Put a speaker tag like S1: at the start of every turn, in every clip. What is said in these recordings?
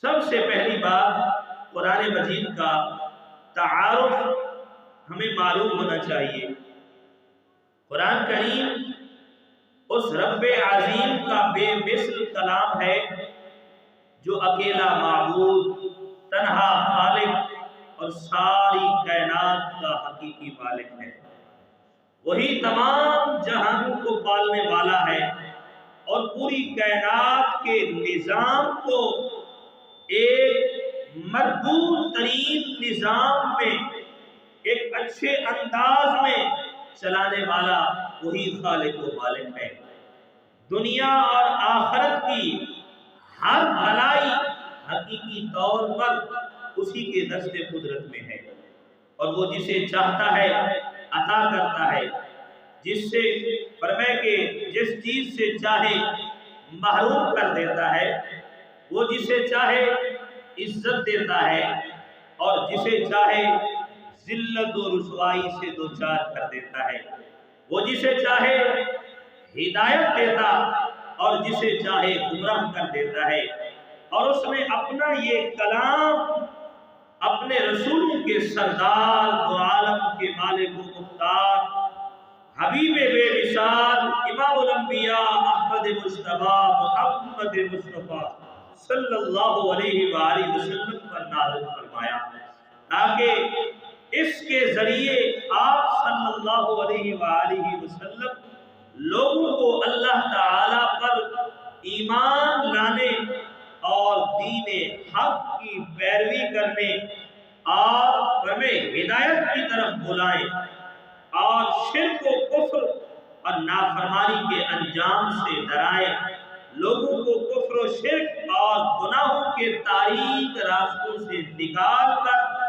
S1: سب سے پہلی بات قرآن مجید کا تعارف ہمیں معلوم ہونا چاہیے۔ قرآن کریم اس رب عظیم کا بے مثل کلام ہے جو اکیلا معبود، تنہا خالق اور ساری کائنات کا حقیقی مالک ہے۔ وہی تمام جہانوں کو پالنے والا ہے اور پوری کائنات کے نظام کو ایک مربوط ترین نظام میں ایک اچھے انداز میں چلانے والا وہی خالق و مالک ہے۔ دنیا اور آخرت کی ہر بھلائی حقیقی طور پر اسی کے دست قدرت میں ہے، اور وہ جسے چاہتا ہے عطا کرتا ہے، جس سے فرمائے کہ جس چیز سے چاہے محروم کر دیتا ہے، وہ جسے چاہے عزت دیتا ہے اور جسے چاہے ذلت و رسوائی سے دوچار کر دیتا ہے، وہ جسے چاہے ہدایت دیتا اور جسے چاہے گمراہ کر دیتا ہے۔ اور اس نے اپنا یہ کلام اپنے رسولوں کے سردار دو عالم کے مالک و مختار حبیب بے مثال امام الانبیاء احمد مصطفیٰ محمد مصطفیٰ صلی اللہ علیہ وآلہ وسلم پر نازل فرمایا، تاکہ اس کے ذریعے آپ صلی اللہ علیہ وآلہ وسلم لوگوں کو اللہ تعالی پر ایمان لانے اور دین حق کی پیروی کرنے اور ہمیں ہدایت کی طرف بلائیں، اور شرک و کفر اور نافرمانی کے انجام سے ڈرائیں، لوگوں کو کفر و شرک اور گناہوں کے تاریک راستوں سے نکال کر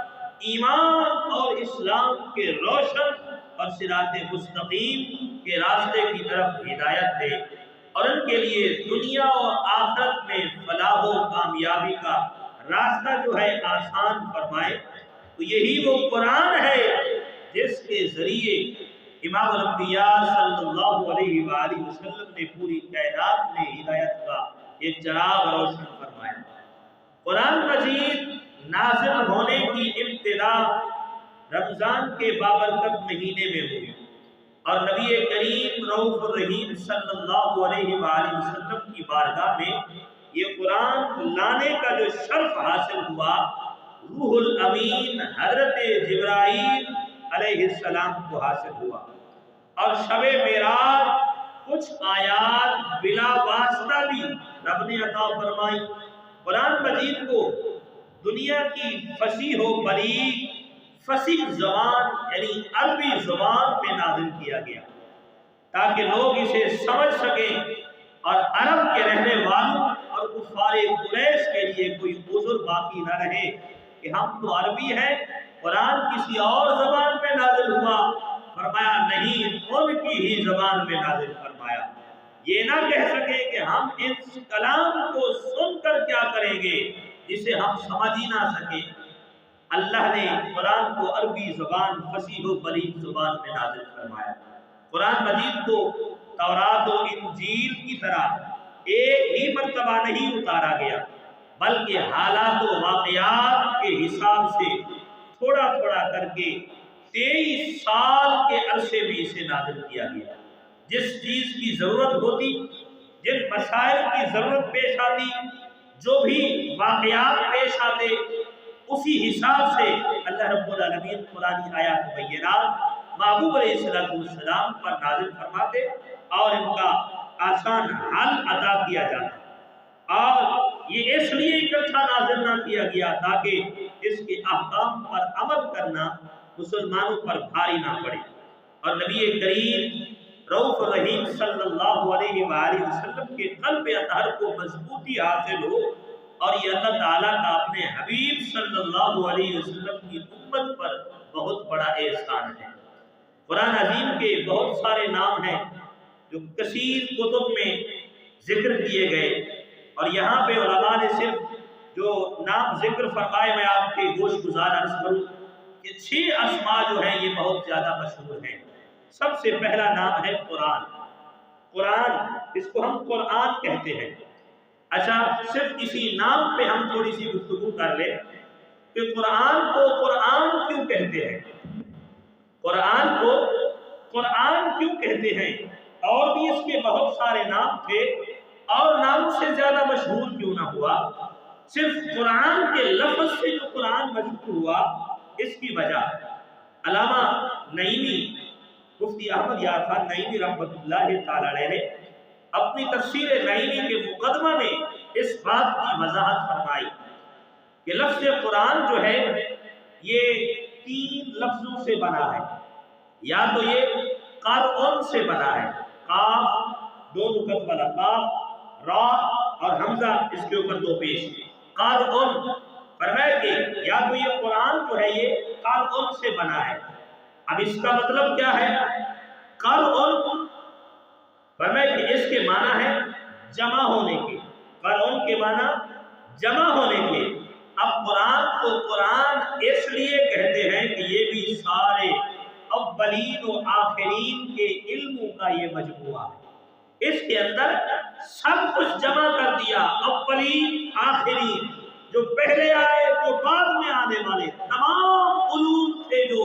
S1: ایمان اور اسلام کے روشن اور صراط مستقیم کے راستے کی طرف ہدایت دے، اور ان کے لیے دنیا اور آخرت میں فلاح و کامیابی کا راستہ جو ہے آسان فرمائے۔ تو یہی وہ قرآن ہے جس کے ذریعے امام الانبیاء صلی اللہ علیہ وآلہ وسلم نے پوری کائنات میں ہدایت کا ایک چراغ روشن فرمایا۔ قرآن مجید نازل ہونے کی ابتدا رمضان کے بابرکت مہینے میں ہوئی، اور نبی کریم رؤوف الرحیم صلی اللہ علیہ وآلہ وسلم کی بارگاہ میں یہ قرآن لانے کا جو شرف حاصل ہوا، روح الامین حضرت جبرائیل علیہ السلام کو حاصل ہوا، اور شب معراج کچھ آیات بلا واسطہ بھی رب نے عطا فرمائی۔ قرآن مجید کو دنیا کی فصیح و بلیغ فصیح زبان یعنی عربی زبان میں نازل کیا گیا، تاکہ لوگ اسے سمجھ سکیں اور عرب کے رہنے والوں اور کفار قریش کے لیے کوئی عذر باقی نہ رہے کہ ہم تو عربی ہیں، قرآن کسی اور زبان میں نازل ہوا۔ فرمایا نہیں، ان کی ہی زبان میں نازل فرمایا۔ یہ نہ کہہ سکے کہ ہم اس کلام کو سن کر کیا کریں گے جسے ہم سمجھ ہی نہ سکیں۔ اللہ نے قرآن کو عربی زبان فصیح و بلیغ زبان میں نازل فرمایا۔ قرآن مجید کو تورات و انجیل کی طرح ایک ہی مرتبہ نہیں اتارا گیا، بلکہ حالات و واقعات کے حساب سے تھوڑا تھوڑا کر کے 23 سال کے عرصے میں اسے نازل کیا گیا۔ جس چیز کی ضرورت ہوتی، جن مسائل کی ضرورت پیش آتی، جو بھی واقعات پیش آتے، اسی حساب سے اللہ رب العالمین قرآنی آیات مبینات محبوب علیہ السلام پر نازل فرماتے اور ان کا آسان حل عطا کیا جاتا، اور یہ اس لیے اکٹھا نازل نہ کیا گیا تاکہ اس کے احکام پر عمل کرنا مسلمانوں پر بھاری نہ پڑے، اور نبی کریم رؤوف الرحیم صلی اللہ علیہ وآلہ وسلم کے قلب اطہر کو مضبوطی حاصل ہو، اور یہ اللہ تعالیٰ کا اپنے حبیب صلی اللہ علیہ وسلم کی امت پر بہت بڑا احسان ہے۔ قرآن عظیم کے بہت سارے نام ہیں جو کثیر کتب میں ذکر کیے گئے، اور یہاں پہ علماء نے صرف جو نام ذکر فرمائے میں آپ کے گوش گزار عرض کروں کہ 6 اسماء جو ہیں یہ بہت زیادہ مشہور ہیں۔ سب سے پہلا نام ہے قرآن۔ قرآن، اس کو ہم قرآن کہتے ہیں، اچھا صرف اسی نام پہ ہم تھوڑی سی گفتگو کر لیں کہ قرآن کو قرآن کیوں کہتے ہیں، قرآن کو قرآن کیوں کہتے ہیں، اور بھی اس کے بہت سارے نام تھے، اور نام سے زیادہ مشہور کیوں نہ ہوا، صرف قرآن کے لفظ سے جو قرآن مشہور ہوا، اس کی وجہ علامہ نعیمی، مفتی احمد یار خان نعیمی رحمۃ اللہ تعالی علیہ نے اپنی تفسیر نعیمی کے مقدمہ میں اس بات کی وضاحت فرمائی کہ لفظ قرآن جو ہے یہ 3 لفظوں سے بنا ہے، یا تو یہ قرآن سے بنا ہے، قاف 2 نقط والا قاف، را اور حمزہ اس کے اوپر 2 پیش، قرآن فرمایا کہ یا تو یہ قرآن جو ہے یہ قرآن سے بنا ہے۔ اب اس کا مطلب کیا ہے؟ قرآن فرمایا کہ اس کے معنی ہے جمع ہونے کے، قرآن کے معنی جمع ہونے کے۔ اب قرآن کو قرآن اس لیے کہتے ہیں کہ یہ بھی سارے اولین و آخرین کے علموں کا یہ مجموعہ ہے، اس کے اندر سب کچھ جمع کر دیا، اولین آخرین، جو پہلے آئے جو بعد میں آنے والے تمام علوم تھے جو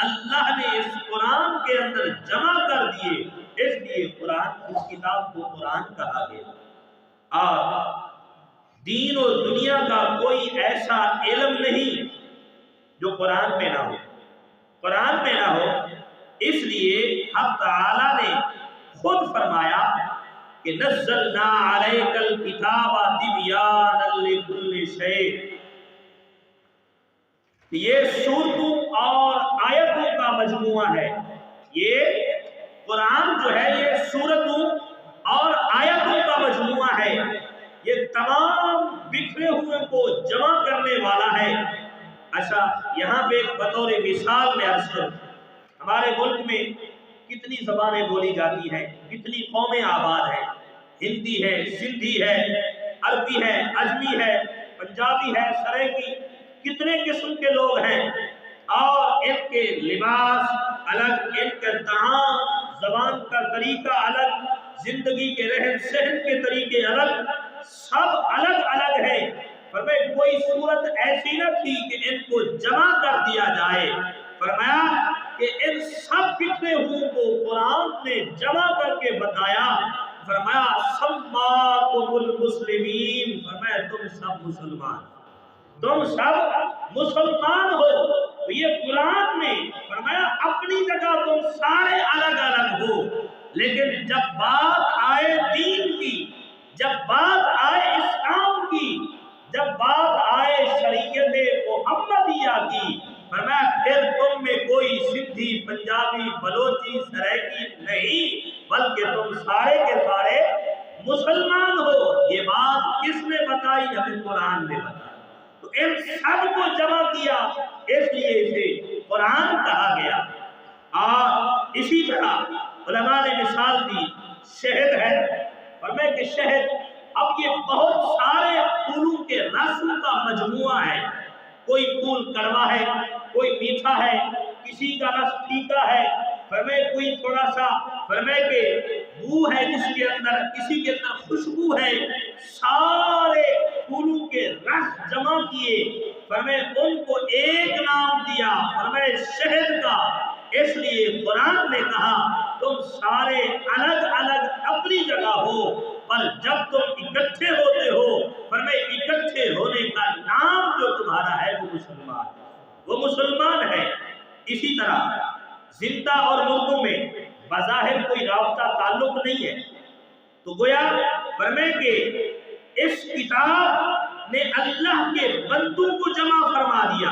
S1: اللہ نے اس قرآن کے اندر جمع کر دیے، اس لیے قرآن، اس کتاب کو قرآن کہا گیا۔ اور دین و دنیا کا کوئی ایسا علم نہیں جو قرآن میں نہ ہو، قرآن میں نہ ہو، اس لیے حق تعالی نے خود فرمایا کہ نزلنا علیک الکتاب تبیانا لکل شیء، یہ سورتوں اور آیتوں کا مجموعہ ہے، یہ قرآن جو ہے یہ سورتوں اور آیتوں کا مجموعہ ہے، یہ تمام بکھرے ہوئے کو جمع کرنے والا ہے۔ اچھا یہاں پہ ایک بطور مثال میں عرض کروں، ہمارے ملک میں کتنی زبانیں بولی جاتی ہیں، کتنی قومیں آباد ہیں، ہندی ہے، سندھی ہے، عربی ہے، عجمی ہے، پنجابی ہے، سرائکی، کتنے قسم کے لوگ ہیں، اور ان کے لباس الگ، ان کا طعام، زبان کا طریقہ الگ، زندگی کے رہن سہن کے طریقے الگ، سب الگ الگ ہیں۔ فرمایا کوئی صورت ایسی نہ تھی کہ ان کو جمع کر دیا جائے، فرمایا کہ ان سب بکھرے ہوئے کو قرآن نے جمع کر کے بتایا، فرمایا سماکم المسلمین، فرمایا تم سب مسلمان، تم سب مسلمان ہو۔ تو یہ قرآن نے فرمایا اپنی جگہ تم سارے الگ الگ ہو، لیکن جب بات آئے دین کی، جب بات آئے اسلام کی، جب بات آئے شریعت محمدیہ کی، فرمایا پھر تم میں کوئی سندھی، پنجابی، بلوچی، سرائکی نہیں، بلکہ تم سارے کے سارے مسلمان ہو۔ یہ بات کس نے بتائی؟ ہمیں قرآن نے بتائی۔ تو ان سب کو جمع کیا، اس لیے اسے قرآن کہا گیا۔ اور اسی طرح علماء نے مثال دی، شہد ہے، فرمایا کہ شہد، اب یہ بہت سارے پھولوں کے رسم کا مجموعہ ہے، کوئی پھول کڑوا ہے، کوئی میٹھا ہے، کسی کا رس پھیکا ہے، فرمایا کوئی تھوڑا سا، فرمایا کہ بو ہے جس کے اندر، کسی کے اندر خوشبو ہے، سارے پھولوں کے رس جمع کیے، فرمایا ان کو ایک نام دیا، فرمایا شہد کا۔ اس لیے قرآن نے کہا تم سارے الگ الگ اپنی جگہ ہو، پر جب تم اکٹھے ہوتے ہو، فرمایا اکٹھے ہونے کا نام جو تمہارا ہے وہ مسلمان، وہ مسلمان ہے۔ اسی طرح زندہ اور مردوں میں بظاہر کوئی رابطہ تعلق نہیں ہے، تو گویا فرمایا کہ اس کتاب نے اللہ کے بندوں کو جمع فرما دیا،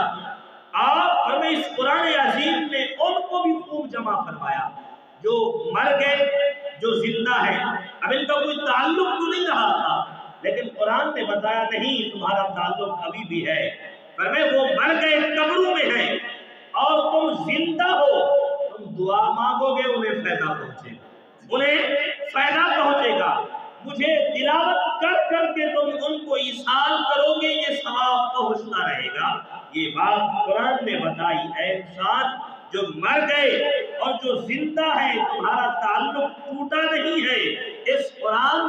S1: اور فرمایا اس قرآن عظیم نے ان کو بھی خوب جمع فرمایا، جو مر گئے، جو زندہ ہے۔ اب ان کا کوئی تعلق تو نہیں رہا تھا، لیکن قرآن نے بتایا نہیں، تمہارا تعلق ابھی بھی ہے، فرمایا وہ مر گئے قبروں میں ہیں، اور تم زندہ ہو، تم دعا مانگو گے انہیں فائدہ پہنچے گا، انہیں فائدہ پہنچے گا، مجھے تلاوت کر کر کے تم ان کو ایصال کرو گے، یہ ثواب پہنچتا رہے گا۔ یہ بات قرآن نے بتائی، اے انسان جو مر گئے اور جو زندہ ہے، تمہارا تعلق ٹوٹا نہیں ہے، اس قرآن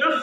S1: 10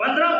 S1: 15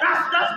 S1: 10-10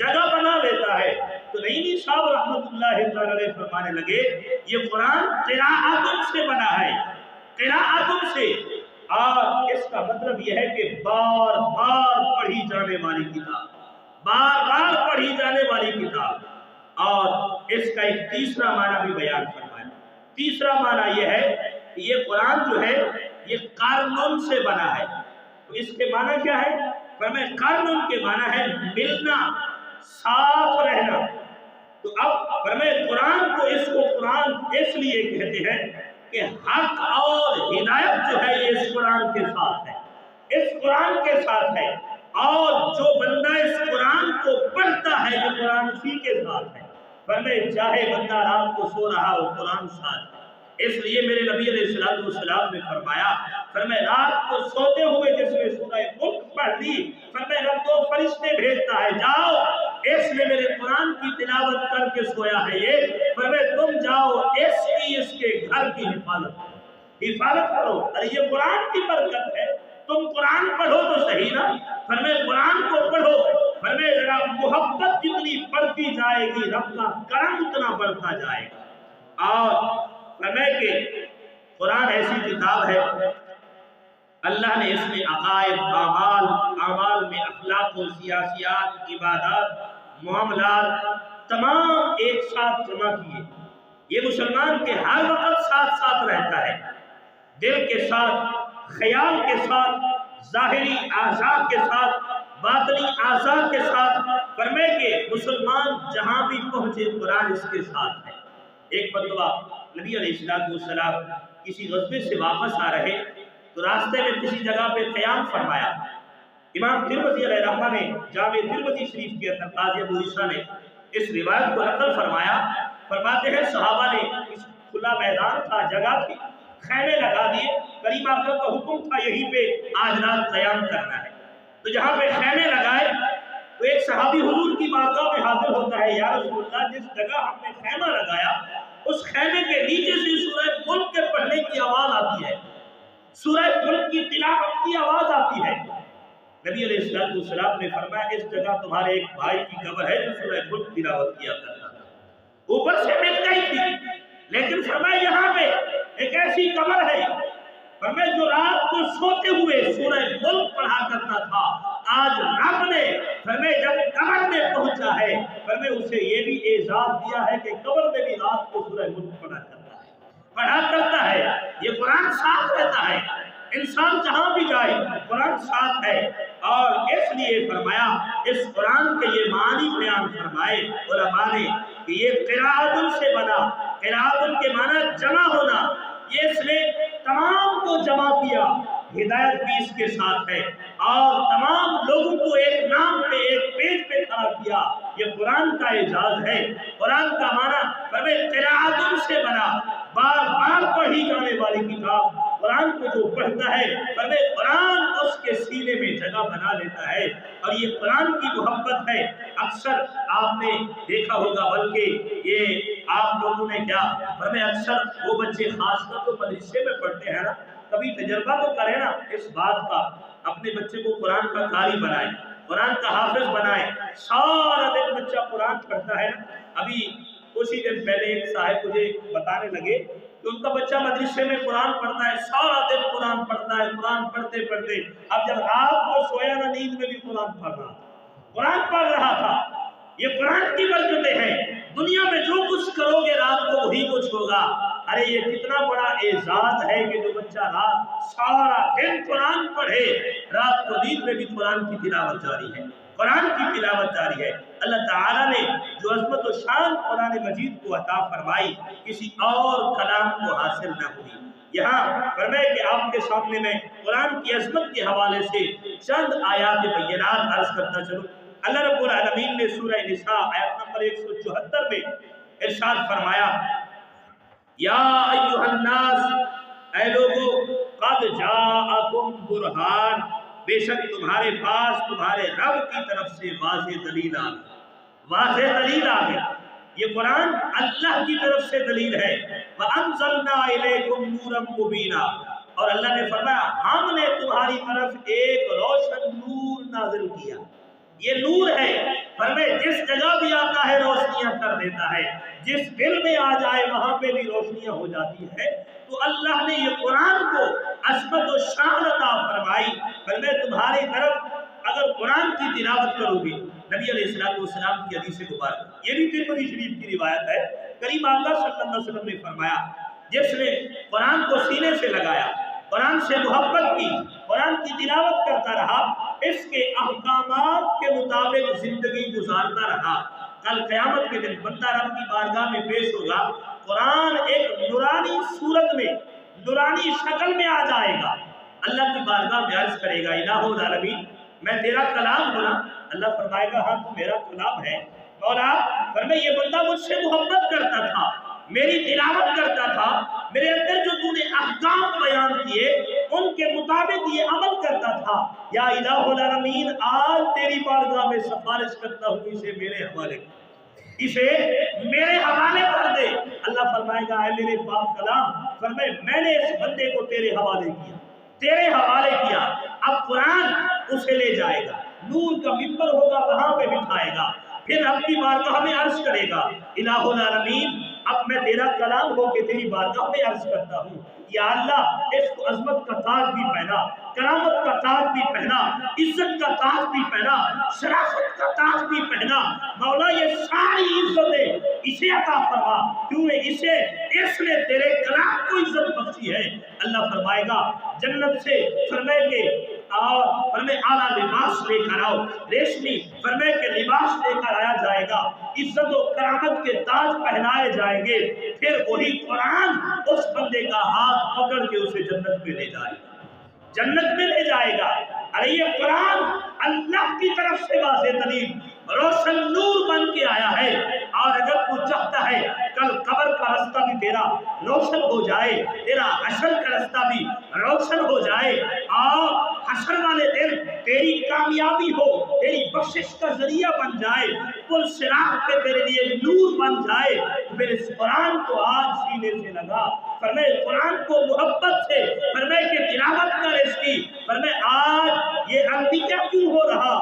S1: جگہ بنا لیتا ہے۔ تو نعیمی صاحب رحمۃ اللہ تعالی علیہ فرمانے لگے یہ قرآن قراءتن سے بنا ہے، قراءتن سے، اور اس کا مطلب یہ ہے کہ بار بار پڑھی جانے والی کتاب، بار بار پڑھی جانے والی کتاب۔ اور اس کا ایک تیسرا معنی بھی بیان فرمایا۔ تیسرا معنی یہ ہے کہ یہ قرآن جو ہے یہ قرن سے بنا ہے۔ تو اس کے معنی کیا ہے؟ فرمایا قرن کے معنی ہے ملنا، ساتھ رہنا۔ تو اب فرمایا قرآن کو، اس کو قرآن اس لیے کہتے ہیں کہ حق اور ہدایت جو ہے یہ اس قرآن کے ساتھ ہے، اس قرآن کے ساتھ ہے، اور جو بندہ اس قرآن کو پڑھتا ہے یہ قرآن اسی کے ساتھ ہے۔ فرمایا چاہے بندہ رات کو سو رہا ہو قرآن ساتھ ہے۔ اس لیے میرے نبی علیہ السلام نے فرمایا رات کو سوتے ہوئے جس نے سورہ ملک پڑھ لی، فرمایا رب دو فرشتے بھیجتا ہے، جاؤ اس نے میرے قرآن کی تلاوت کر کے سویا ہے یہ، فرمایا تم جاؤ اس کے گھر کی حفاظت کرو۔ ارے یہ قرآن کی برکت ہے، تم قرآن پڑھو تو صحیح نا۔ فرمایا قرآن کو پڑھو، فرمایا ذرا محبت جتنی بڑھتی جائے گی رب کا کرم اتنا بڑھتا جائے گا۔ اور فرمایا کہ قرآن ایسی کتاب ہے اللہ نے اس میں عقائد، اعمال میں اخلاق و سیاسیات، عبادات، معاملات تمام ایک ساتھ جمع کیے۔ یہ مسلمان کے ہر وقت ساتھ ساتھ رہتا ہے، دل کے ساتھ، خیال کے ساتھ، ظاہری اعضاء کے ساتھ، باطنی اعضاء کے ساتھ۔ فرمایا کہ مسلمان جہاں بھی پہنچے قرآن اس کے ساتھ ہے۔ ایک مرتبہ نبی علیہ السلام کسی غزوے سے واپس آ رہے تو راستے میں کسی جگہ پہ قیام فرمایا۔ امام ترمذی علیہ رحمہ نے جامع ترمذی شریف کے اندر قاضی ابو عیسیٰ نے اس روایت کو نقل فرمایا۔ فرماتے ہیں صحابہ نے اس کھلا میدان تھا، جگہ تھی، خیمے لگا دیے، کریم آقا کا حکم تھا یہیں پہ آج رات قیام کرنا ہے۔ تو جہاں پہ خیمے لگائے تو ایک صحابی حضور کی بارگاہ میں حاضر ہوتا ہے، یا رسول اللہ جس جگہ ہم نے خیمہ لگایا اس خیمے کے نیچے سے سورہ ملک کے پڑھنے کی آواز آتی ہے، سورہ ملک کی تلاوت کی آواز آتی ہے۔ نبی علیہ السلام نے فرمایا اس جگہ تمہارے ایک بھائی کی قبر ہے جو سورہ ملک تلاوت کیا کرتا تھا۔ اوپر سے مل گئی تھی لیکن فرمایا یہاں پہ ایک ایسی قبر ہے، فرمایا جو رات کو سوتے ہوئے سورہ ملک پڑھا کرتا تھا، آج رب نے فرمایا جب قبر میں پہنچا ہے فرمایا اسے یہ بھی اعزاز دیا ہے کہ قبر میں بھی رات کو سورہ ملک پڑھا کرتا ہے۔ یہ قرآن ساتھ رہتا ہے، انسان جہاں بھی جائے قرآن ساتھ ہے۔ اور اس لیے فرمایا اس قرآن کے یہ معنی بیان فرمائے علماء نے کہ یہ قراءتن سے بنا۔ قراءتن کے معنی جمع ہونا، یہ اس نے تمام کو جمع کیا، ہدایت بھی اس کے ساتھ ہے، اور تمام لوگوں کو ایک نام پہ ایک پیج پہ کھڑا کیا۔ یہ قرآن کا اعزاز ہے۔ قرآن کا معنی فرمایا قراءتن سے بنا، بار بار پڑھی جانے والی کتاب۔ قرآن کو جو پڑھتا ہے فرمایا قرآن اس کے سینے میں جگہ بنا لیتا ہے، اور یہ قرآن کی محبت ہے۔ اکثر آپ نے دیکھا ہوگا، بلکہ یہ آپ لوگوں نے کیا فرمایا اکثر وہ بچے خاص کر تو مدرسے میں پڑھتے ہیں نا، کبھی تجربہ تو کریں نا اس بات کا، اپنے بچے کو قرآن کا قاری بنائے، قرآن کا حافظ بنائے، سارا دن بچہ قرآن پڑھتا ہے نا۔ ابھی کچھ ہی دن پہلے ایک صاحب مجھے بتانے لگے کہ ان کا بچہ مدرسے میں قرآن پڑھتا ہے، سارا دن قرآن پڑھتا ہے، قرآن پڑھتے پڑھتے اب جب رات کو سویا نا نیند میں بھی قرآن پڑھ رہا تھا، قرآن پڑھ رہا تھا۔ یہ قرآن کی برکتیں ہیں۔ دنیا میں جو کچھ کرو گے رات کو وہی کچھ ہوگا۔ ارے یہ کتنا بڑا اعزاز ہے کہ جو بچہ رات سارا دن قرآن پڑھے، رات کو نیند میں بھی قرآن کی تلاوت جاری ہے، قرآن کی تلاوت جاری ہے۔ اللہ تعالیٰ نے جو عظمت و شان قرآن مجید کو عطا فرمائی کسی اور کلام کو حاصل نہ ہوئی۔ یہاں فرمایا کہ آپ کے سامنے میں قرآن کی عظمت کے حوالے سے چند آیات بینات عرض کرتا چلوں۔ اللہ رب العالمین نے سورہ نساء آیت نمبر 174 میں ارشاد فرمایا، یا ایھا الناس، اے لوگو، قد جاءکم برہان، بے شک تمہارے پاس تمہارے رب کی طرف سے واضح دلیل آ گئی، واضح دلیل آ گئی۔ یہ قرآن اللہ کی طرف سے دلیل ہے۔ وَأَنزَلْنَا إِلَيْكُمْ نُورًا مُبِينًا، اور اللہ نے فرمایا ہم نے تمہاری طرف ایک روشن نور نازل کیا، یہ نور ہے، فرمائے جس جگہ بھی آتا ہے روشنیاں کر دیتا ہے، جس دل میں آ جائے وہاں پہ بھی روشنیاں ہو جاتی ہے۔ تو اللہ نے یہ قرآن کو عظمت و شان عطا فرمائی، فرمائے تمہاری طرف اگر قرآن کی تلاوت کرو گے، نبی علیہ السلام کی حدیث مبارک، یہ بھی ترمذی شریف کی روایت ہے، کریم آقا صلی اللہ علیہ وسلم نے فرمایا جس نے قرآن کو سینے سے لگایا، قرآن سے محبت کی، قرآن کی تلاوت کرتا رہا، اس کے احکامات کے مطابق زندگی گزارتا رہا، کل قیامت کے دن بندہ رب کی بارگاہ میں پیش ہوگا، قرآن ایک نورانی صورت میں، نورانی شکل میں آ جائے گا، اللہ کی بارگاہ میں عرض کرے گا الہ العالمین میں تیرا کلام ہوں نا؟ اللہ فرمائے گا ہاں تو میرا کلام ہے مولا، فرمائے یہ بندہ مجھ سے محبت کرتا تھا، میری تلاوت کرتا تھا، میرے اندر جو تو نے احکام بیان کیے ان کے مطابق یہ عمل کرتا تھا، یا الہ العالمین آج تیری بارگاہ میں سفارش کرتا ہوں اسے میرے حوالے کر، اسے میرے حوالے کر دے۔ اللہ فرمائے گا اے میرے پاک کلام، فرمائے میں نے اس بندے کو تیرے حوالے کیا، تیرے حوالے کیا، اب قرآن اسے لے جائے گا، نور کا ممبر ہوگا وہاں پہ بٹھائے گا، پھر رب کی بارگاہ میں عرض کرے گا الہ العالمین اب میں تیرا کلام ہو کے تیری بارگاہ میں عرض کرتا ہوں، یا اللہ اس کو عظمت کا تاج بھی پہنا، کرامت کا تاج بھی پہنا، عزت کا تاج بھی پہنا، شرافت کا تاج بھی پہنا، مولا یہ ساری عزتیں اسے عطا فرما کیونکہ اس نے تیرے کلام کو عزت بخشی ہے۔ اللہ فرمائے گا جنت سے فرمائے کہ اور فرمائے اعلیٰ لباس لے کر آؤ، ریشمی فرمائے کہ لباس لے کر آیا جائے گا، عزت و کرامت کے تاج پہنائے جائیں گے، پھر وہی قرآن اس بندے کا ہاتھ پکڑ کے اسے جنت میں لے جائے گا، جنت میں لے جائے گا۔ ارے یہ قرآن اللہ کی طرف سے واضح دلیل روشن نور بن کے آیا ہے، اور اگر تو چاہتا ہے کل قبر کا راستہ بھی تیرا روشن ہو جائے، تیرا حشر کا راستہ بھی روشن ہو جائے، اور حشر والے دن تیری کامیابی ہو، تیری بخشش کا ذریعہ بن جائے، پل صراط پہ تیرے لیے نور بن جائے، پھر اس قرآن کو آج سینے سے لگا، فرمائے قرآن کو محبت سے فرمائے کہ تلاوت کر اس کی، فرمائے آج یہ اندیشہ کیوں ہو رہا،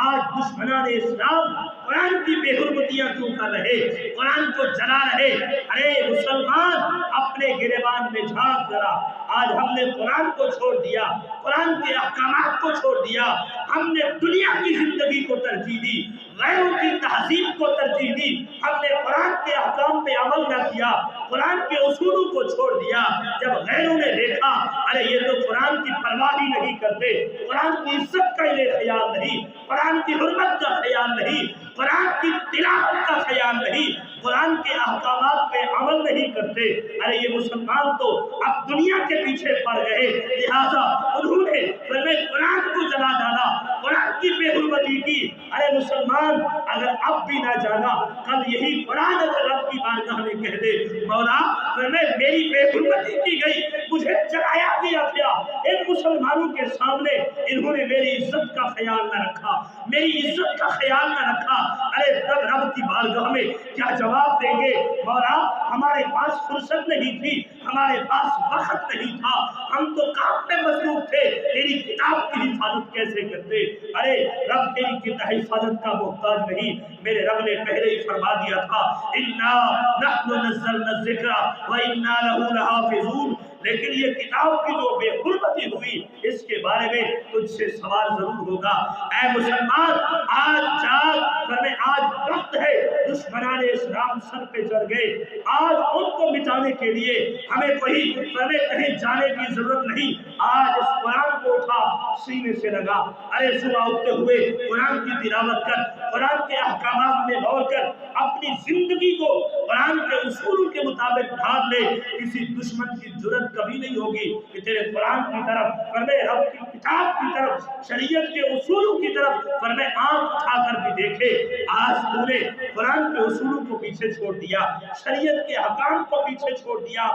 S1: آج دشمنان اسلام قرآن کی بے حرمتیاں کیوں کر رہے، قرآن کو جلا رہے۔ ارے مسلمان اپنے گریبان میں جھانک ذرا، آج ہم نے قرآن کو چھوڑ دیا، قرآن کے احکامات کو چھوڑ دیا، ہم نے دنیا کی زندگی کو ترجیح دی، غیروں کی تہذیب کو ترجیح دی، ہم نے قرآن کے احکام پہ عمل نہ کیا، قرآن کے اصولوں کو چھوڑ دیا۔ جب غیروں نے دیکھا ارے یہ تو قرآن کی پرواہ ہی نہیں کرتے، قرآن کی عزت کا انہیں خیال نہیں، قرآن کی حرمت کا خیال نہیں، قرآن کی تلاوت کا خیال نہیں، قرآن کے احکامات پہ عمل نہیں کرتے، ارے یہ مسلمان تو اب دنیا کے پیچھے پڑ گئے، لہٰذا انہوں نے قرآن کو جلا ڈالا، قرآن کی بے حرمتی کی۔ ارے مسلمان اگر اب بھی نہ جانا، کل یہی قرآن اگر رب کی بارگاہ میں کہہ دے مولا میری بے حرمتی کی گئی، مجھے جلایا گیا، ان مسلمانوں کے سامنے انہوں نے میری عزت کا خیال نہ رکھا، میری عزت کا خیال نہ رکھا، ارے تب رب کی بارگاہ میں کیا جواب دیں گے؟ مولا ہمارے پاس فرصت نہیں تھی، ہمارے پاس وقت نہیں تھا، ہم تو کام میں مصروف تھے، تیری کتاب کی حفاظت کیسے کرتے؟ ارے رب تیری کتاب حفاظت کا محتاج نہیں، میرے رب نے پہلے ہی فرما دیا تھا اِنَّا نَحْنُ نَزَّلْنَا الذِّكْرَ وَإِنَّا لَهُ لَحَافِظُونَ۔ لیکن یہ کتاب کی جو بے حرمتی ہوئی اس کے بارے میں تجھ سے سوال ضرور ہوگا۔ اے مسلمان آج جاگ، فرمائے آج وقت ہے، دشمنان اسلام سر پہ چڑھ گئے، آج ان کو مٹانے کے لیے ہمیں کہیں جانے کی ضرورت نہیں، آج اس قرآن کو اٹھا سینے سے لگا، ارے صبح اٹھتے ہوئے قرآن کی تلاوت کر، قرآن کے احکامات میں غور کر، اپنی زندگی کو قرآن کے اصول کے مطابق ڈھال لے، کسی دشمن کی جرات کبھی نہیں ہوگی کہ تیرے قرآن کی طرف، فرمائے رب کی کتاب کی طرف، شریعت کے اصولوں کی طرف فرمائے آنکھ اٹھا کر بھی دیکھے۔ آج تو نے قرآن کے اصولوں کو پیچھے چھوڑ دیا، شریعت کے حکام کو پیچھے چھوڑ دیا،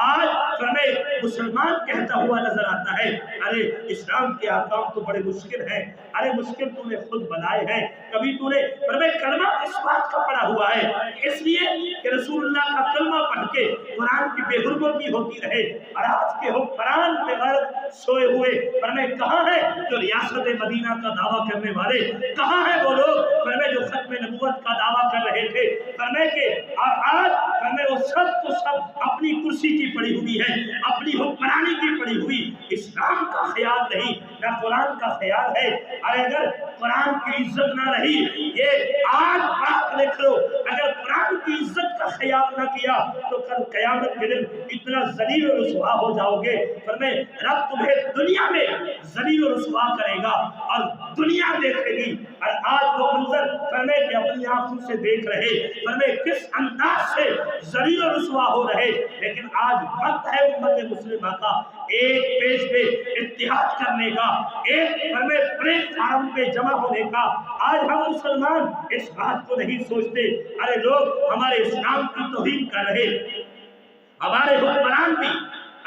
S1: آج فرمائے مسلمان کہتا ہوا نظر آتا ہے ارے اسلام کے حکام تو بڑے مشکل ہیں، ارے مشکل تو نے خود بنائے ہیں، کبھی تو نے فرمائے کلمہ اس بات کا پڑھا ہوا ہے اس لیے کہ کہ رسول اللہ کا کلمہ پڑھ کے قرآن کی بے حرمتی ہوتی رہے، اور آج کے حکمران پہ غرق سوئے ہوئے فرمائے کہاں ہے جو ریاست مدینہ کا دعویٰ کرنے والے، کہاں ہے وہ لوگ فرمائے جو ختم نبوت کا دعویٰ کر رہے تھے، فرمائے کہ اور آج فرمائے وہ سب کو سب اپنی کرسی کی پڑی ہوئی ہے، اپنی حکمرانی کی پڑی ہوئی، اسلام کا خیال نہیں نہ قرآن کا خیال ہے۔ اور اگر قرآن کی عزت نہ رہی، یہ آج بات لکھ لو، اگر قرآن کی عزت کا خیال نہ کیا تو کل قیامت کے دن اتنا ذلیل و رسوا ہو جاؤ گے، فرمائے رب تمہیں دنیا میں ذلیل و رسوا کرے گا اور دنیا دیکھے گی۔ اور آج وہ منظر فرمائے کہ اپنی آنکھوں سے دیکھ رہے، فرمائے کس انداز سے ذلیل و رسوا ہو رہے، لیکن آج وقت ہے امت مسلمہ کا ایک پیج پہ اتحاد کرنے کا، ایک فرمائے پلیٹ فارم پہ جمع ہونے کا۔ آج ہم مسلمان اس بات کو نہیں سوچتے، ارے لوگ ہمارے اسلام کی توہین کر رہے، ہمارے حکمران بھی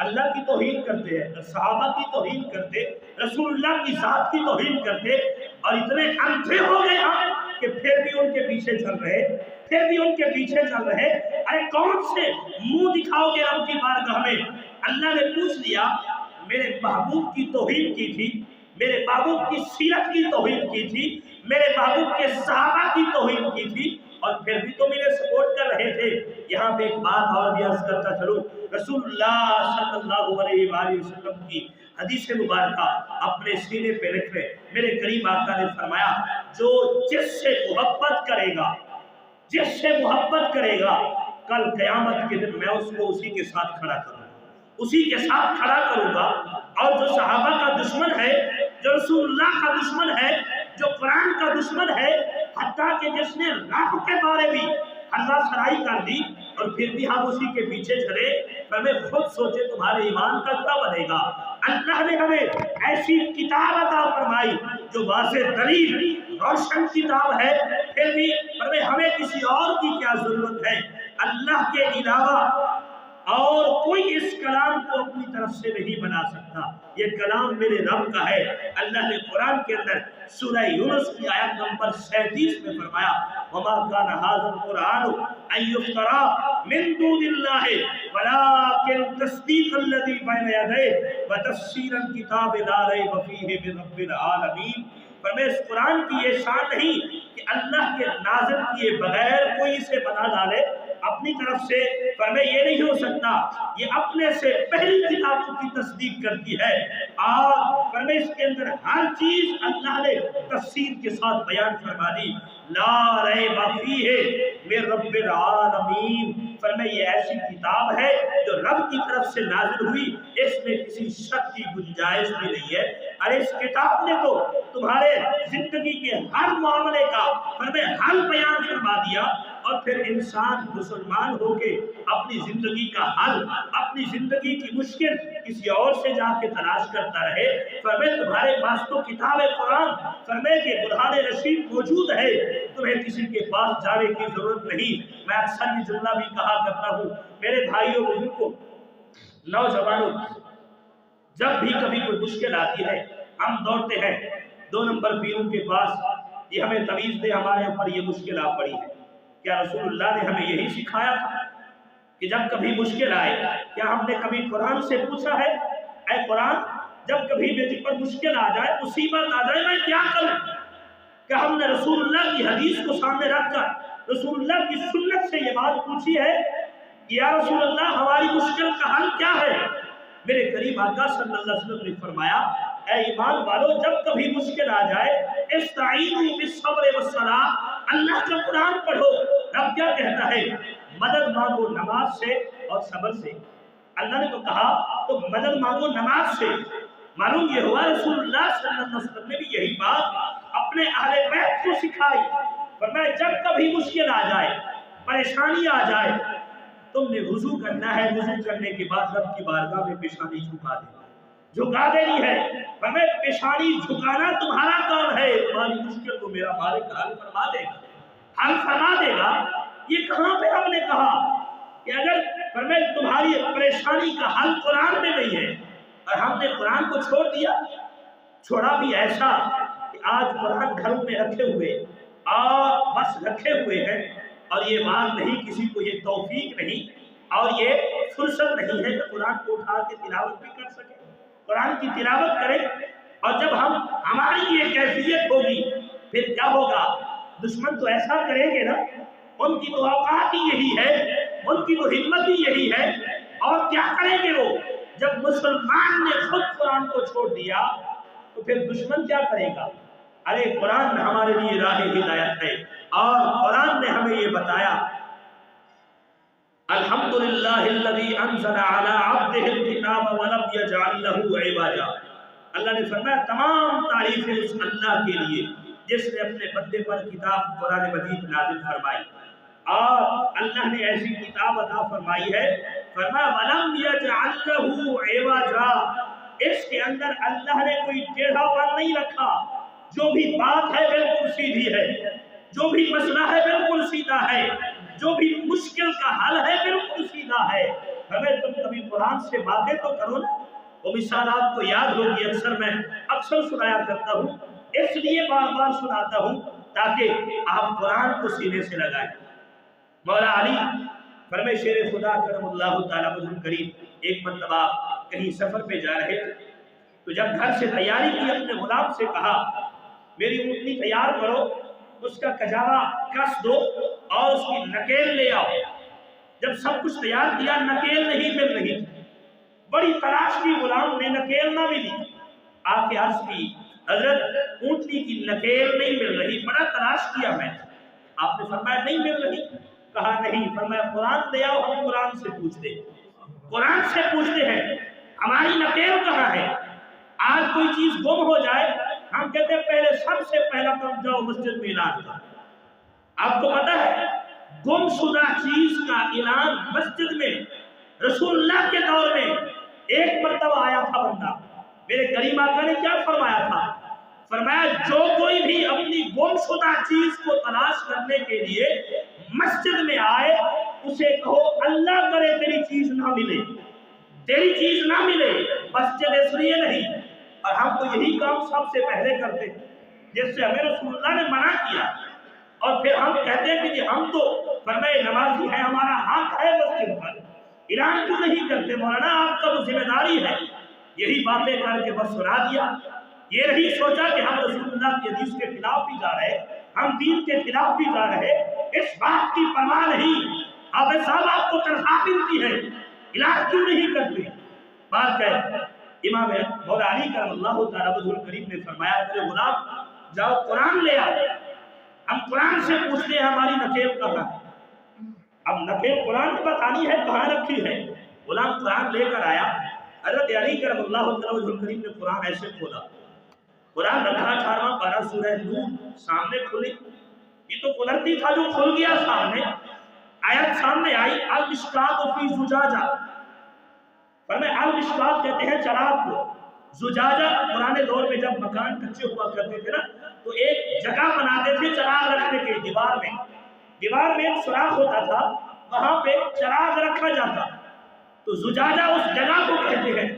S1: اللہ کی توہین کرتے ہیں، صحابہ کی توہین کرتے، رسول اللہ کی ذات کی توہین کرتے، اور اتنے اندھے ہو گئے ہم کہ پھر بھی ان کے پیچھے چل رہے، پھر بھی ان کے پیچھے چل رہے۔ ارے کون سے منہ دکھاؤ گے رب کی بارگاہ میں؟ اللہ نے پوچھ لیا، میرے محبوب کی توہین کی تھی، میرے محبوب کی سیرت کی توہین کی تھی، میرے محبوب کے صحابہ کی توہین کی تھی، اور پھر بھی تو میرے سپورٹ کر رہے تھے۔ یہاں پہ ایک بات اور بھی عرض کرتا چلوں، رسول اللہ صلی اللہ علیہ وآلہ وسلم کی حدیث مبارکہ اپنے سینے پہ رکھ لیں۔ میرے کریم آقا نے فرمایا جو جس سے محبت کرے گا، جس سے محبت کرے گا، کل قیامت کے دن میں اس کو اسی کے ساتھ کھڑا کروں گا، اسی کے ساتھ کھڑا کروں گا۔ اور جو صحابہ کا دشمن ہے، جو رسول اللہ کا دشمن ہے، جو قرآن کا دشمن ہے، حتیٰ کہ جس نے رب کے بارے بھی اللہ سرائی کر دی اور پھر بھی ہم اسی کے پیچھے چلے، ہمیں خود سوچے تمہارے ایمان کا کیا بنے گا۔ اللہ نے ہمیں ایسی کتاب عطا فرمائی جو واضح دلیل روشن کتاب ہے، پھر بھی ہمیں کسی اور کی کیا ضرورت ہے؟ اللہ کے علاوہ اور کوئی اس کلام کو اپنی طرف سے نہیں بنا سکتا، یہ کلام میرے رب کا ہے۔ اللہ نے قرآن کے اندر سورہ یونس کی آیت نمبر 37 میں فرمایا وَمَا كَانَ هَذَا الْقُرْآنُ أَن يُفْتَرَىٰ مِن دُونِ اللَّهِ وَلَٰكِن تَصْدِيقَ الَّذِي بَيْنَ يَدَيْهِ وَتَفْصِيلَ الْكِتَابِ لَا رَيْبَ فِيهِ مِن رَبِّ الْعَالَمِينَ۔ فرمایا اس قرآن کی یہ شان نہیں کہ اللہ کے نازل کیے بغیر کوئی اسے بنا ڈالے اپنی طرف سے، فرمایا یہ نہیں ہو سکتا، یہ اپنے سے پہلی کتابوں کی تصدیق کرتی ہے، اور فرمایا اس کے اندر ہر چیز اللہ نے تفسیر کے ساتھ بیان فرما دی۔ لا ریب فیہ من رب العالمین، فرمایا یہ ایسی کتاب ہے جو رب کی طرف سے نازل ہوئی، اس میں کسی شک کی گنجائش بھی نہیں ہے۔ اور اس کتاب نے تو تمہارے زندگی کے ہر معاملے کا فرمایا حل بیان فرما دیا، اور پھر انسان مسلمان ہو کے اپنی زندگی کا حل، اپنی زندگی کی مشکل کسی اور سے جا کے تلاش کرتا رہے۔ فرمایا تمہارے پاس تو کتاب قرآن، فرمایا کہ برہان رشید موجود ہے، تمہیں کسی کے پاس جانے کی ضرورت نہیں۔ میں اکثر یہ جملہ بھی کہا کرتا ہوں میرے بھائیوں بزرگوں، نوجوانوں، جب بھی کبھی کوئی مشکل آتی ہے ہم دوڑتے ہیں 2 نمبر پیروں کے پاس، یہ ہمیں تویز دے ہمارے اوپر یہ مشکل آ پڑی ہے۔ کیا رسول اللہ نے ہمیں یہی سکھایا تھا کہ جب کبھی مشکل آئے، کیا ہم نے کبھی قرآن سے پوچھا ہے اے قرآن جب کبھی میرے پر مشکل آ جائے، مصیبت آ جائے، میں کیا کروں؟ کیا ہم نے رسول اللہ کی حدیث کو سامنے رکھ کر رسول اللہ کی سنت سے یہ بات پوچھی ہے کہ یا رسول اللہ ہماری مشکل کا حل کیا ہے؟ میرے کریم آقا صلی اللہ علیہ وسلم نے فرمایا اے ایمان والو جب کبھی مشکل آ جائے استعینوا بالصبر والصلاۃ، اللہ کا قرآن پڑھو۔ رب کیا کہتا ہے؟ مدد مانگو نماز سے اور صبر سے۔ اللہ نے تو کہا تو مدد مانگو نماز سے، معلوم یہ ہوا رسول اللہ صلی اللہ علیہ وسلم نے بھی یہی بات اپنے اہل بیت کو سکھائی۔ فرمایا جب کبھی مشکل آ جائے، پریشانی آ جائے، تم نے وضو کرنا ہے، وضو کرنے کے بعد رب کی بارگاہ میں پیشانی جھکا دے، جھکا دینی ہے۔ ہمیں پیشانی جھکانا تمہارا کام ہے، تمہاری مشکل کو میرا مالک حل فرما دے گا، حل فرما دے گا۔ یہ کہاں پہ ہم نے کہا کہ اگر فرمایا تمہاری پریشانی کا حل قرآن میں نہیں ہے، اور ہم نے قرآن کو چھوڑ دیا، چھوڑا بھی ایسا کہ آج قرآن گھروں میں رکھے ہوئے اور بس رکھے ہوئے ہیں، اور یہ بات نہیں، کسی کو یہ توفیق نہیں اور یہ فرصت نہیں ہے کہ قرآن کو اٹھا کے تلاوت بھی کر سکے۔ قرآن کی تلاوت کریں، اور جب ہماری یہ کیفیت ہوگی پھر کیا ہوگا؟ دشمن تو ایسا کریں گے نا، ان کی تو اوقات ہی یہی ہے، ان کی تو ہمت ہی یہی ہے، اور کیا کریں گے وہ؟ جب مسلمان نے خود قرآن کو چھوڑ دیا تو پھر دشمن کیا کرے گا؟ ارے قرآن میں ہمارے لیے راہ ہدایت ہے، اور قرآن نے ہمیں یہ بتایا، الحمدللہ الذی انزل علی عبدہ الکتاب ولم یجعل لہ عوجا۔ اللہ نے فرمایا تمام تعریفیں اس اللہ کے لیے جس نے اپنے بندے پر کتاب قرآن مجید نازل فرمائی، اور اللہ نے ایسی کتاب عطا فرمائی ہے، فرمایا وَلَمْ يَجْعَلْ لَهُ عِوَجًا، اس کے اندر اللہ نے کوئی ٹیڑھا پن نہیں رکھا، جو بھی بات ہے بالکل سیدھی ہے، جو بھی مسئلہ ہے بالکل سیدھا ہے، جو بھی مشکل کا حل ہے بالکل سیدھا ہے۔ ہمیں تم کبھی قرآن سے باتیں تو کرو نا، وہ مثال آپ کو یاد ہوگی، اکثر سنایا کرتا ہوں، اس لیے بار بار سناتا ہوں تاکہ آپ قرآن کو سینے سے لگائیں۔ مولا علی فرمائے شیر خدا کرم اللہ تعالیٰ وجہ کریم ایک مرتبہ کہیں سفر پہ جا رہے تھے، تو جب گھر سے تیاری کی اپنے غلام سے کہا میری اونٹنی تیار کرو، اس کا کجاوا کس دو اور اس کی نکیل لے آؤ۔ جب سب کچھ تیار کیا، نکیل نہیں مل رہی تھی، بڑی تلاش کی، غلام نے نکیل نہ ملی، آ کے عرض کی حضرت اونٹنی کی نکیل نہیں مل رہی، بڑا تلاش کیا میں۔ آپ نے فرمایا نہیں مل رہی؟ کہا نہیں۔ فرمایا قرآن لے آؤ، ہم قرآن سے پوچھتے ہیں، قرآن سے پوچھتے ہیں ہماری نکیل کہاں ہے۔ آج کوئی چیز گم ہو جائے، ہم کہتے ہیں پہلے سب سے پہلا کام جاؤ مسجد میں اعلان کرو۔ آپ کو پتا ہے گم شدہ چیز کا اعلان مسجد میں رسول اللہ کے دور میں ایک مرتبہ آیا تھا بندہ، میرے کریم آقا نے کیا فرمایا تھا؟ فرمایا جو کوئی بھی اپنی گم شدہ چیز کو تلاش کرنے کے لیے مسجد میں آئے، اسے کہو اللہ کرے تیری چیز نہ ملے، تیری چیز نہ ملے، مسجد اس لیے نہیں۔ اور ہم تو یہی کام سب سے پہلے کرتے ہیں جس سے ہمیں رسول اللہ نے منع کیا، اور پھر ہم کہتے ہیں کہ جی ہم تو فرمائے نمازی ہیں، ہمارا حق ہے مسجد پر، اعلان کیوں نہیں کرتے؟ مولانا آپ کا تو ذمہ داری ہے۔ یہی باتیں کر کے بس سنا دیا، یہ نہیں سوچا کہ ہم رسول اللہ کی حدیث کے خلاف بھی جا رہے، ہم دین کے خلاف بھی جا رہے، اس بات کی پرواہ نہیں۔ آپ صاحب آپ کو تنخواہ ملتی ہے، علاج کیوں نہیں کرتے؟ بات کہ امام مولا علی کرم اللہ تعالیٰ وجہ کریم نے فرمایا میرے غلام جاؤ قرآن لے آؤ، ہم قرآن سے پوچھتے ہیں ہماری نکیل کہاں ہے۔ اب نکیل قرآن نے بتانی ہے کہاں رکھی ہے۔ غلام قرآن لے کر آیا، حضرت علی کرم اللہ تعالیٰ وجہ کریم نے قرآن ایسے کھولا، قرآن رکھا 18واں پارہ سورہ نور سامنے کھلی، یہ تو قدرتی تھا جو کھل گیا سامنے، آیت سامنے آئی المشکات فی زجاجہ، فرمائے المشکات کہتے ہیں چراغ کو، زجاجہ پرانے دور میں جب مکان کچے ہوا کرتے تھے نا تو ایک جگہ بناتے تھے چراغ رکھنے کے، دیوار میں ایک سوراخ ہوتا تھا، وہاں پہ چراغ رکھا جاتا، تو زجاجہ اس جگہ کو کہتے ہیں۔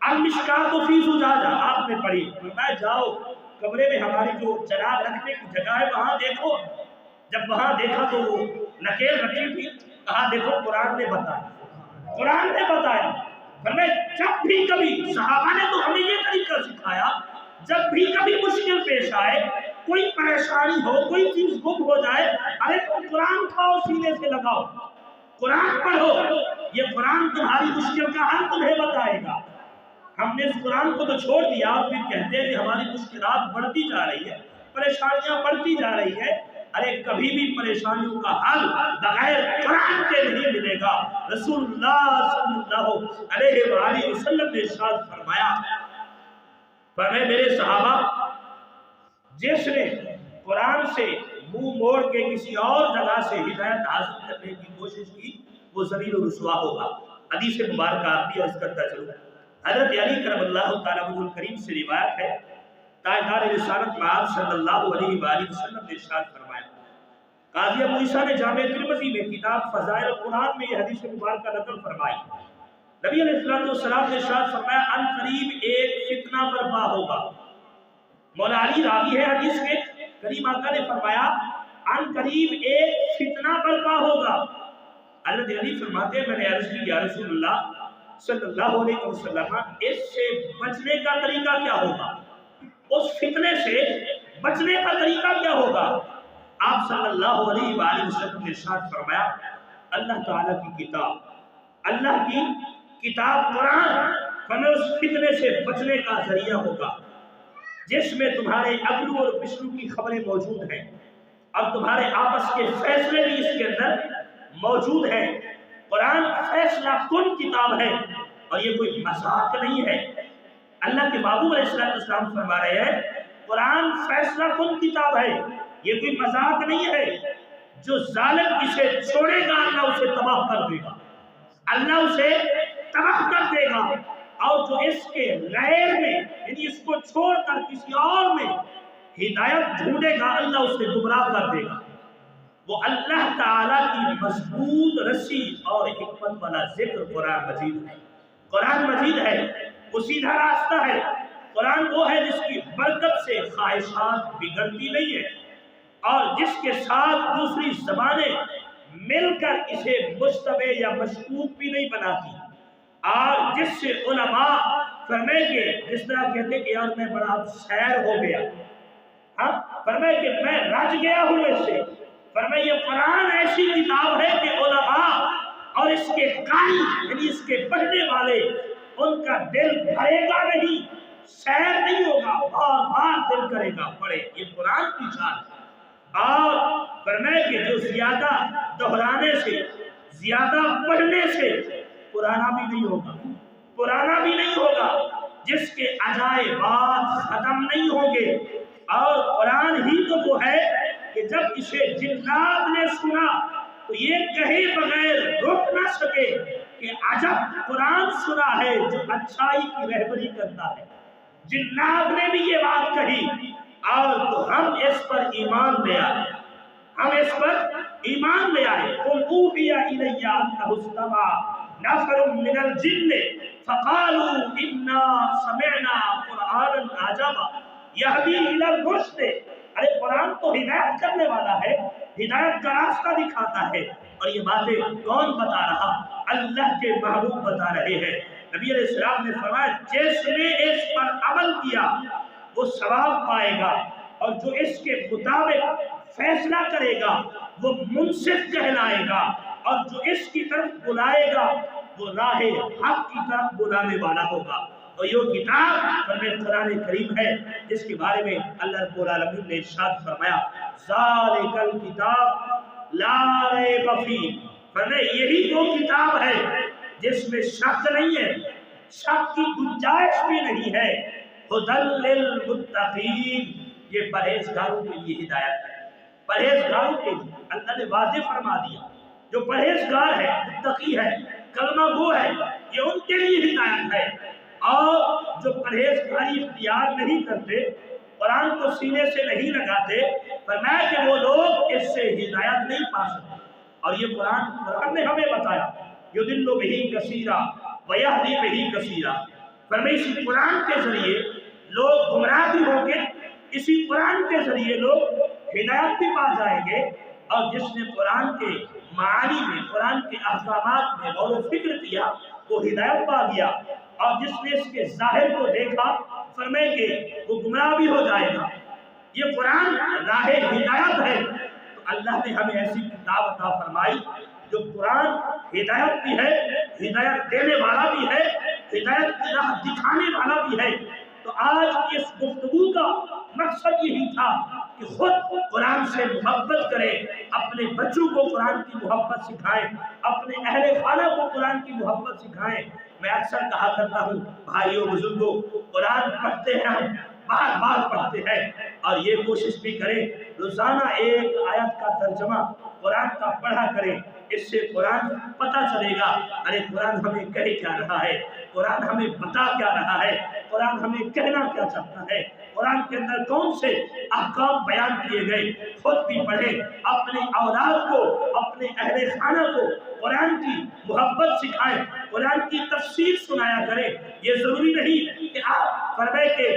S1: المشکات فی زجاجہ آپ نے پڑھی، فرمایا جاؤ کمرے میں ہماری جو چراغ رکھنے کی جگہ ہے وہاں دیکھو۔ جب وہاں دیکھا تو وہ نکیل رکھی تھی، کہا دیکھو قرآن نے بتایا، قرآن نے بتایا۔ فرمایا جب بھی کبھی صحابہ نے تو ہمیں یہ طریقہ سکھایا، جب بھی کبھی مشکل پیش آئے، کوئی پریشانی ہو، کوئی چیز گم ہو جائے، ارے تم قرآن کھاؤ سینے سے لگاؤ، قرآن پڑھو، یہ قرآن تمہاری مشکل کا حل تمہیں بتائے گا۔ ہم نے اس قرآن کو تو چھوڑ دیا اور پھر کہتے ہیں کہ ہماری مشکلات بڑھتی جا رہی ہے، پریشانیاں بڑھتی جا رہی ہے۔ ارے کبھی بھی پریشانیوں کا حل بغیر قرآن کے نہیں ملے گا۔ رسول اللہ صلی اللہ علیہ وآلہ وسلم نے ارشاد فرمایا، فرمائے میرے صحابہ جس نے قرآن سے منہ موڑ کے کسی اور جگہ سے ہدایت حاصل کرنے کی کوشش کی وہ ذلیل و رسوا ہوگا۔ حدیث مبارکہ آتی ہے، اس کرتا چلو۔ حضرت علی کرم اللہ تعالیٰ عنہ کریم سے روایت ہے، تاجدار رسالت معاذ صلی اللہ علیہ وآلہ وسلم نے ارشاد فرمایا، قاضی ابو عیسیٰ نے جامع ترمذی میں کتاب فضائل القرآن میں یہ حدیث مبارکہ نقل فرمائی، نبی علیہ السلام نے ارشاد فرمایا ان قریب ایک فتنہ برپا ہوگا۔ مولا علی راوی ہے حدیث کے، کریم آقا نے فرمایا عن قریب ایک فتنہ برپا ہوگا۔ حضرت علی فرماتے ہیں میں نے عرض کی یا رسول اللہ صلی اللہ علیہ وسلم اس سے بچنے کا طریقہ کیا ہوگا، اس فتنے سے بچنے کا طریقہ کیا ہوگا؟ آپ صلی اللہ علیہ وآلہ وسلم نے ارشاد فرمایا اللہ تعالیٰ کی کتاب، اللہ کی کتاب قرآن ہمیں اس فتنے سے بچنے کا ذریعہ ہوگا جس میں تمہارے اگلو اور پچھلو کی خبریں موجود ہیں اور تمہارے آپس کے فیصلے بھی اس کے اندر موجود ہیں۔ قرآن فیصلہ کن کتاب ہے اور یہ کوئی مذاق نہیں ہے۔ اللہ کے محبوب علیہ السلام فرما رہے ہیں قرآن فیصلہ کن کتاب ہے، یہ کوئی مذاق نہیں ہے۔ جو ظالم اسے چھوڑے گا اللہ اسے تباہ کر دے گا، اللہ اسے تباہ کر دے گا، اور جو اس کے غیر میں یعنی اس کو چھوڑ کر کسی اور میں ہدایت ڈھونڈے گا اللہ اسے گمراہ کر دے گا۔ وہ اللہ تعالیٰ کی مضبوط رسی اور حکمت والا ذکر قرآن مجید ہے۔ قرآن مجید ہے وہ سیدھا راستہ ہے، قرآن وہ ہے جس کی برکت سے خواہشات بگڑتی نہیں ہے اور جس کے ساتھ دوسری زبانیں مل کر اسے مشتبہ یا مشکوک بھی نہیں بناتی، اور جس سے علماء فرمائے کہ جس طرح کہتے کہ یار میں بڑا سیر ہو گیا، ہاں فرمائے کہ میں رج گیا ہوں اس سے، فرمائے یہ قرآن ایسی کتاب ہے کہ علماء اور اس کے قاری یعنی اس کے پڑھنے والے ان کا دل بھرے گا نہیں، سیر نہیں ہوگا، بار بار دل کرے گا پڑھے، یہ قرآن کی شان ہے۔ اور فرمائے کہ جو زیادہ دہرانے سے زیادہ پڑھنے سے پرانا بھی نہیں ہوگا، پرانا بھی نہیں ہوگا، جس کے عجائبات ختم نہیں ہوں گے۔ اور قرآن ہی تو وہ ہے کہ جب اسے جنات نے سنا تو یہ کہے بغیر رک نہ سکے کہ عجب قرآن سنا ہے جو اچھائی کی رہبری کرتا ہے۔ جنات نے بھی یہ بات کہی اور تو ہم اس پر ایمان لے آئے، ہم اس پر ایمان لے آئے۔ قُلْ أُوحِيَ إِلَيَّ أَنَّهُ اسْتَمَعَ نَفَرٌ مِّنَ الْجِنِّ فَقَالُوا إِنَّا سَمِعْنَا قُرْآنًا عَجَبًا يَهْدِي إِلَى الرُّشْدِ۔ ارے قرآن تو ہدایت کرنے والا ہے، ہدایت کا راستہ دکھاتا ہے، اور یہ باتیں کون بتا رہا؟ اللہ کے محبوب بتا رہے ہیں۔ نبی علیہ السلام نے فرمایا جس نے اس پر عمل کیا وہ ثواب پائے گا، اور جو اس کے مطابق فیصلہ کرے گا وہ منصف کہلائے گا، اور جو اس کی طرف بلائے گا وہ راہ حق کی طرف بلانے والا ہوگا۔ اور یہ کتاب قرآن کریم ہے جس کے بارے میں اللہ رب العالمین نے ارشاد فرمایا ذالک الکتاب لا ریب فیہ، فرمایا یہی وہ کتاب ہے جس میں شک نہیں ہے، شک کی گنجائش بھی نہیں ہے۔ ھدی للمتقین، یہ پرہیزگاروں کے لیے ہدایت ہے، پرہیزگاروں کے لیے اللہ نے واضح فرما دیا جو پرہیزگار ہے، متقی ہے، کلمہ گو ہے، یہ ان کے لیے ہدایت ہے۔ اور جو پرہیزگاری اختیار نہیں کرتے، قرآن کو سینے سے نہیں لگاتے، فرمایا کہ وہ لوگ اس سے ہدایت نہیں پا سکتے۔ اور یہ قرآن نے ہمیں بتایا یضل بہ کثیرا ویہدی بہ کثیرا، فرمایا اسی قرآن کے ذریعے لوگ گمراہ بھی ہوں گے، اسی قرآن کے ذریعے لوگ ہدایت بھی پا جائیں گے۔ اور جس نے قرآن کے معانی میں، قرآن کے احکامات میں غور و فکر کیا وہ ہدایت پا گیا، اور جس نے اس کے ظاہر کو دیکھا فرمائے کہ وہ گمراہ بھی ہو جائے گا۔ یہ قرآن راہ ہدایت ہے، تو اللہ نے ہمیں ایسی کتاب عطا فرمائی جو قرآن ہدایت بھی ہے، ہدایت دینے والا بھی ہے، ہدایت کی راہ دکھانے والا بھی ہے۔ تو آج اس گفتگو کا مقصد یہی تھا کہ خود قرآن سے محبت کریں، اپنے بچوں کو قرآن کی محبت سکھائیں، اپنے اہل خانہ کو قرآن کی محبت سکھائیں۔ میں اکثر کہا کرتا ہوں بھائیوں بزرگوں، قرآن پڑھتے ہیں ہم، بار بار پڑھتے ہیں، اور یہ کوشش بھی کریں روزانہ ایک آیت کا ترجمہ قرآن کا پڑھا کریں، اس سے قرآن پتہ چلے گا ارے قرآن ہمیں کہہ کیا رہا ہے، قرآن ہمیں بتا کیا رہا ہے، قرآن ہمیں کہنا کیا چاہتا ہے، قرآن کے اندر کون سے احکام بیان کیے گئے۔ خود بھی پڑھیں، اپنے اولاد کو، اپنے اہل خانہ کو قرآن کی محبت سکھائیں، قرآن کی تفسیر سنایا کریں۔ یہ ضروری نہیں کہ آپ فرمائے کہ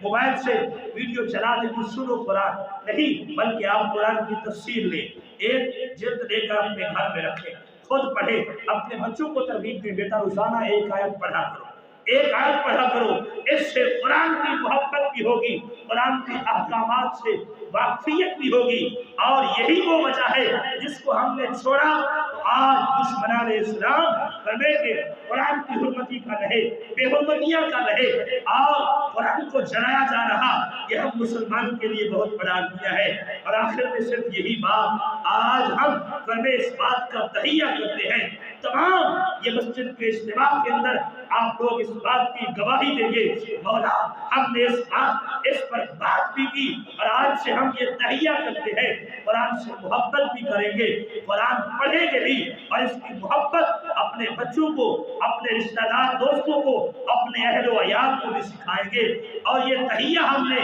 S1: موبائل سے ویڈیو چلا دیں کہ سنو قرآن، نہیں، بلکہ آپ قرآن کی تفسیر لیں، ایک جلد لے کر اپنے گھر میں رکھیں، خود پڑھیں، اپنے بچوں کو ترغیب دیں، بیٹا روزانہ ایک آیت پڑھا کرو، ایک آیت پڑھا کرو، اس سے قرآن کی محبت بھی ہوگی، قرآن کے احکامات سے واقفیت بھی ہوگی، اور یہی وہ وجہ ہے جس کو ہم نے چھوڑا تو آج دشمنان اسلام کرنے کے قرآن کی حرمتی کا رہے، بے حرمتیاں کا رہے، اور قرآن کو جلایا جا رہا، یہ ہم مسلمان کے لیے بہت بڑا المیہ ہے۔ اور آخر میں صرف یہی بات آج ہم کرنے اس بات کا تہیہ کرتے ہیں، تمام یہ مسجد کے اجتماع کے اندر آپ لوگ اس بات کی گواہی دیں گے، مولا ہم نے اس پر بات بھی کی، اور آج سے ہم یہ تہیہ کرتے ہیں قرآن سے محبت بھی کریں گے، قرآن پڑھیں گے بھی، اور اس کی محبت اپنے بچوں کو، اپنے رشتہ دار دوستوں کو، اپنے اہل و عیال کو بھی سکھائیں گے۔ اور یہ تہیہ ہم نے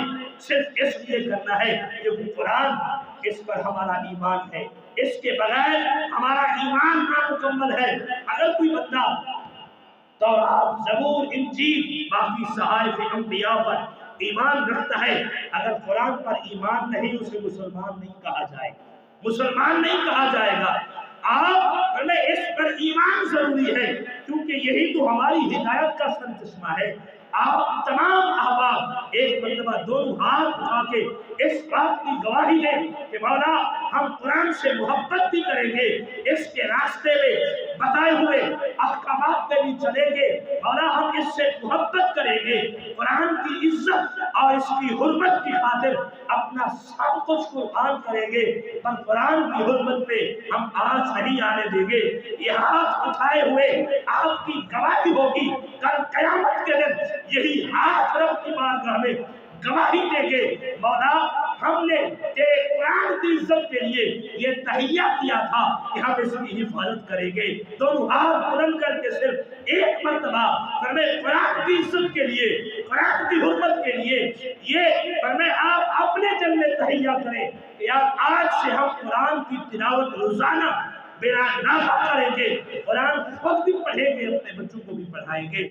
S1: صرف اس لیے کرنا ہے کہ قرآن، اس پر ہمارا ایمان ہے، اس کے بغیر ہمارا ایمان نامکمل ہے۔ اگر کوئی بندہ تورات، زبور، انجیل، باقی صحائف انبیاء پر ایمان رکھتا ہے، اگر قرآن پر ایمان نہیں، اسے مسلمان نہیں کہا جائے گا، مسلمان نہیں کہا جائے گا۔ آپ اس پر ایمان ضروری ہے، کیونکہ یہی تو ہماری ہدایت کا سرچشمہ ہے۔ آپ تمام احباب ایک مرتبہ دونوں ہاتھ اٹھا کے اس بات کی گواہی دیں کہ مولا ہم قرآن سے محبت بھی کریں گے، اس کے راستے میں بتائے ہوئے احکامات میں بھی چلیں گے، مولا ہم اس سے محبت کریں گے، قرآن کی عزت اور اس کی حرمت کی خاطر اپنا سب کچھ قربان کریں گے، پر قرآن کی حرمت پہ ہم آج نہیں آنے دیں گے۔ یہ ہاتھ اٹھائے ہوئے آپ کی گواہی ہوگی، کل قیامت کے دن یہی ہاتھ رب کی بارگاہ میں گواہی دیں گے، مولا ہم نے تیرے قرآن کی عزت کے لیے یہ تہیہ کیا تھا کہ ہم اس کی حفاظت کریں گے۔ دونوں ہاتھ بلند کر کے صرف ایک مرتبہ فرمائے قرآن کی عزت کے لیے، قرآن کی حرمت کے لیے یہ فرمائے آپ اپنے دل میں تہیہ کریں کہ آج سے ہم قرآن کی تلاوت روزانہ بلا ناغہ کریں گے، قرآن خود بھی پڑھیں گے، اپنے بچوں کو بھی پڑھائیں گے۔